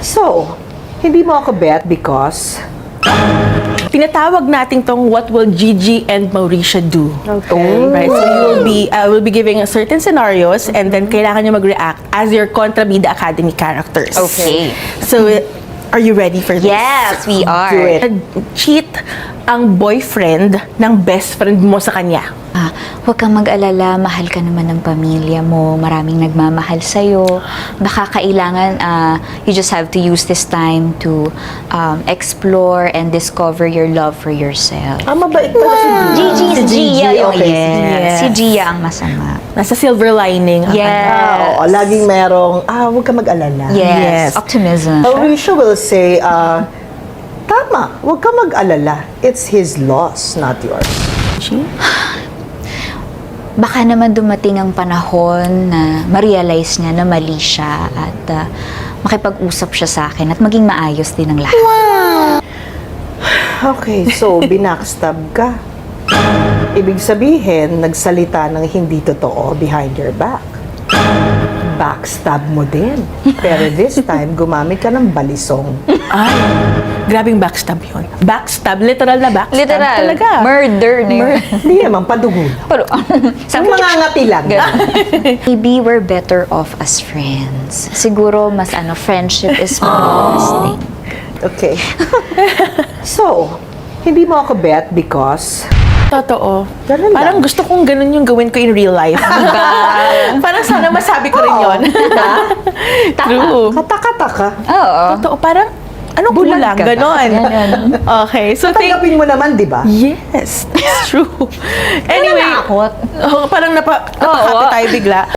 So, hindi mo ako bet because... Tinatawag natin tong what will Gigi and Mauricia do. Okay. Right? So we'll be giving certain scenarios and then kailangan nyo mag-react as your Kontrabida Academy characters. Okay. So, are you ready for this? Yes, we are. Do it. Cheat ang boyfriend ng best friend mo sa kanya. Huwag kang mag-alala, mahal ka naman ng pamilya mo, maraming nagmamahal sa'yo. Baka kailangan, you just have to use this time to explore and discover your love for yourself. Mabait pala si Gigi, si Gia. Oh, okay. yes. Si Gia ang masama. Nasa silver lining. ang Yes. Oo, laging merong, huwag ka mag-alala. Yes. Yes. Optimism. Mauricio will say, tama, huwag ka mag-alala. It's his loss, not yours. Gigi? Baka naman dumating ang panahon na ma-realize niya na mali siya at makipag-usap siya sa akin at maging maayos din ang lahat. Okay, so binackstab ka. Ibig sabihin, nagsalita ng hindi totoo behind your back. Backstab mo din. Pero this time, gumamit ka ng balisong. Ay, grabing backstab yun. Backstab, literal na backstab. Literal. Talaga. Murder na yun. Hindi naman, padugo. Pero, Ang mga ngati lang. maybe we're better off as friends. Siguro, mas friendship is more lasting. Okay. So, hindi mo ako bet because... Totoo. Ganun lang. Parang gusto kong ganun yung gawin ko in real life. Parang sana masabi ko rin yun. True. Kataka-taka. Oo. Totoo. Parang, anong Bulag kulang? ka ba? Ganon. Ganon. Okay. So, Tanggapin mo naman, di ba? yes. That's true. Anyway. Nanakot. Parang napakati tayo bigla.